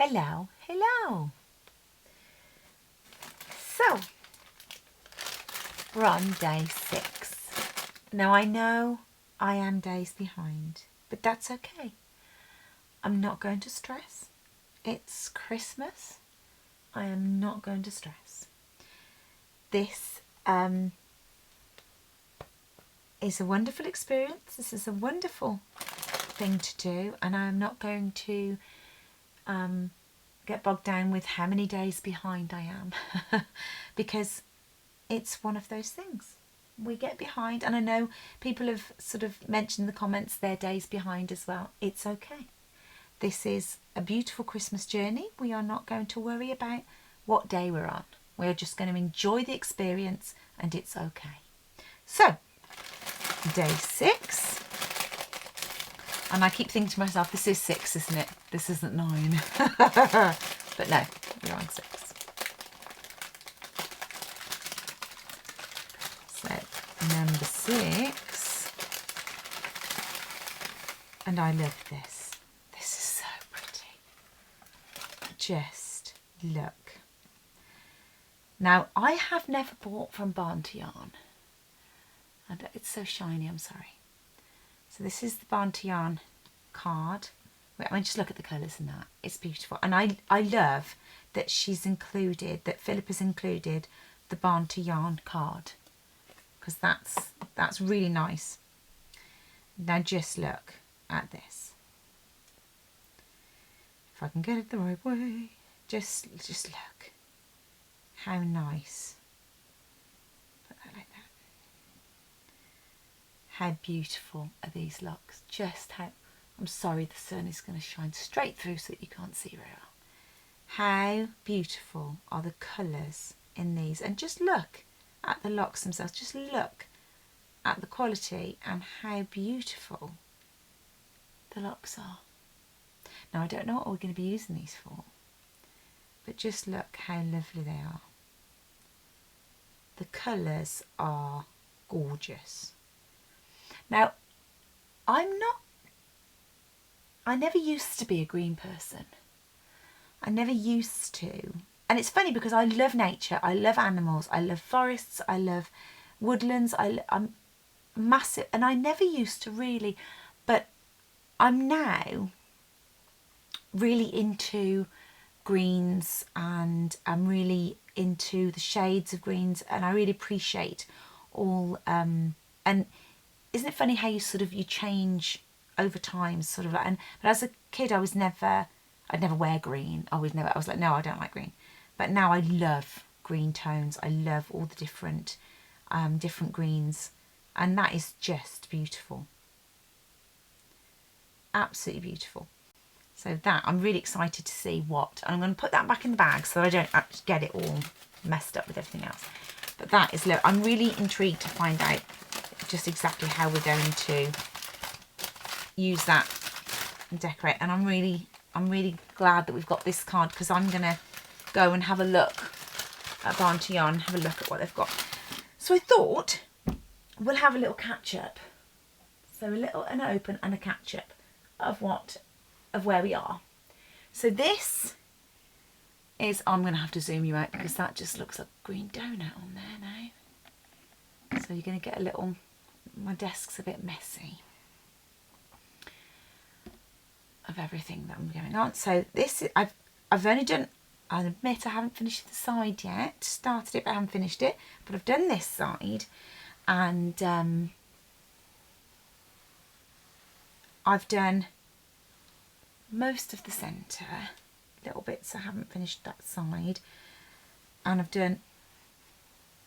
Hello, hello. So, we're on day 6. Now I know I am days behind, but that's okay. I'm not going to stress. It's Christmas. I am not going to stress. This is a wonderful experience. This is a wonderful thing to do, and I'm not going to get bogged down with how many days behind I am because it's one of those things. We get behind, and I know people have sort of mentioned in the comments their days behind as well. It's okay. This is a beautiful Christmas journey. We are not going to worry about what day we're on. We're just going to enjoy the experience, and it's okay. So, day 6. And I keep thinking to myself, this is 6, isn't it? This isn't 9. But no, we're on 6. So, number 6. And I love this. This is so pretty. Just look. Now, I have never bought from Barn to Yarn. And it's so shiny, I'm sorry. So this is the Barn to Yarn card. I mean, just look at the colours in that. It's beautiful. And I love that she's included, that Philippa's included the Barn to Yarn card. Because that's really nice. Now just look at this. If I can get it the right way. Just look. How nice. Put that like that. How beautiful are these locks? Just how, I'm sorry the sun is going to shine straight through so that you can't see very well. How beautiful are the colours in these. And just look at the locks themselves. Just look at the quality and how beautiful the locks are. Now I don't know what we're going to be using these for, but just look how lovely they are. The colours are gorgeous. Now, I never used to be a green person. I never used to. And it's funny because I love nature, I love animals, I love forests, I love woodlands, I'm massive, and I never used to really, but I'm now really into greens, and I'm really into the shades of greens, and I really appreciate all, and isn't it funny how you change over time, sort of like, but as a kid I'd never wear green. I was like, no, I don't like green. But now I love green tones. I love all the different greens, and that is just beautiful. Absolutely beautiful. So that, I'm really excited to see what, and I'm going to put that back in the bag so that I don't actually get it all messed up with everything else. But that is, look, I'm really intrigued to find out just exactly how we're going to use that and decorate. And I'm really glad that we've got this card, because I'm going to go and have a look at Barn to Yarn, have a look at what they've got. So I thought we'll have a little catch up. So an open and a catch up of where we are. So this is, I'm going to have to zoom you out because that just looks like a green donut on there now. So you're going to get a little, my desk's a bit messy of everything that I'm going on. So this is, I've only done, I admit I haven't finished the side yet. Started it but I haven't finished it. But I've done this side, and I've done most of the centre, little bits I haven't finished that side, and I've done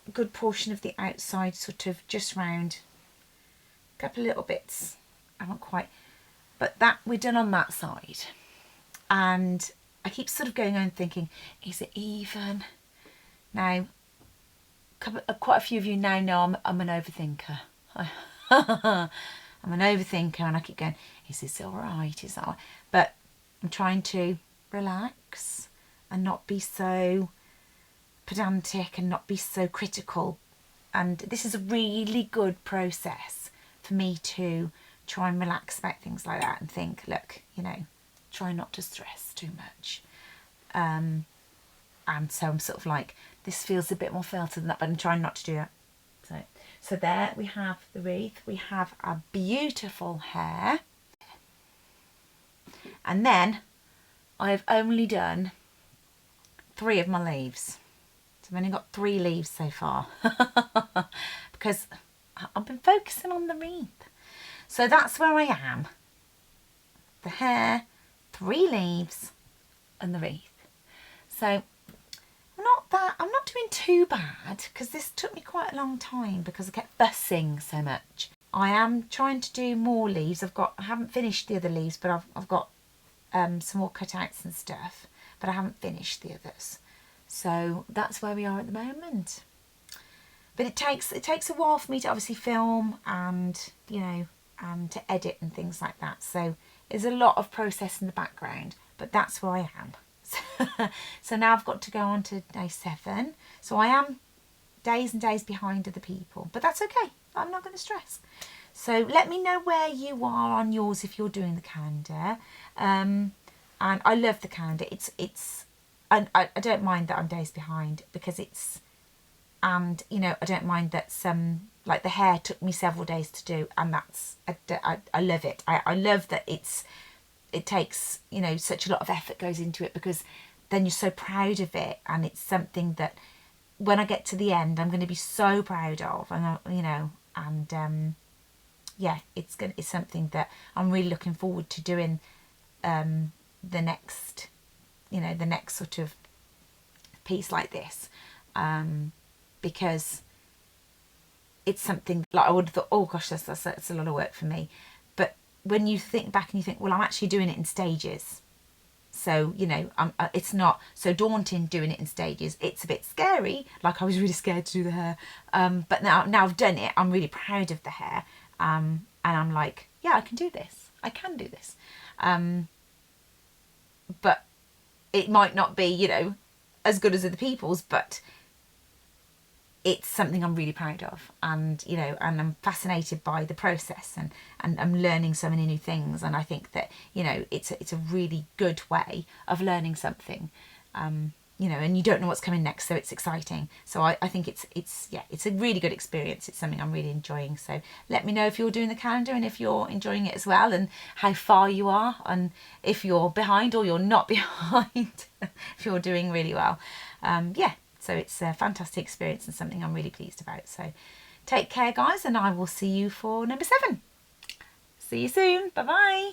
a good portion of the outside, sort of just round, a couple of little bits I haven't quite, but that we're done on that side. And I keep sort of going on thinking, is it even? Now, quite a few of you now know I'm an overthinker. I'm an overthinker, and I keep going, is this all right? Is that all right? But I'm trying to relax and not be so pedantic and not be so critical. And this is a really good process for me to try and relax about things like that and think, look, try not to stress too much. And so I'm sort of like, this feels a bit more filtered than that, but I'm trying not to do that. So there we have the wreath. We have our beautiful hair. And then I've only done 3 of my leaves. So I've only got 3 leaves so far because I've been focusing on the wreath. So that's where I am. The hair, 3 leaves and the wreath. So I'm not doing too bad because this took me quite a long time because I kept fussing so much. I am trying to do more leaves. I haven't finished the other leaves, but I've got some more cutouts and stuff, but I haven't finished the others. So that's where we are at the moment. But it takes a while for me to obviously film and, you know, and to edit and things like that. So there's a lot of process in the background, but that's where I am. So now I've got to go on to day 7. So I am days and days behind other people, but that's okay. I'm not going to stress. So let me know where you are on yours if you're doing the calendar. And I love the calendar. I don't mind that I'm days behind because and you know, I don't mind that like the hair took me several days to do, and I love it. I love that it takes, you know, such a lot of effort goes into it, because then you're so proud of it, and it's something that when I get to the end I'm going to be so proud of, and you know, and yeah, it's something that I'm really looking forward to doing the next sort of piece like this, because it's something like I would have thought, oh gosh, that's a lot of work for me. But when you think back and you think, well, I'm actually doing it in stages. So, you know, it's not so daunting doing it in stages. It's a bit scary. Like I was really scared to do the hair. But now I've done it, I'm really proud of the hair. And I'm like, yeah, I can do this. I can do this. But it might not be, you know, as good as other people's, but it's something I'm really proud of, and you know, and I'm fascinated by the process, and I'm learning so many new things, and I think that, you know, it's a really good way of learning something, you know, and you don't know what's coming next, so it's exciting. So I think it's a really good experience. It's something I'm really enjoying. So let me know if you're doing the calendar and if you're enjoying it as well, and how far you are, and if you're behind or you're not behind, if you're doing really well. Yeah. So it's a fantastic experience and something I'm really pleased about. So take care, guys, and I will see you for number 7. See you soon. Bye-bye.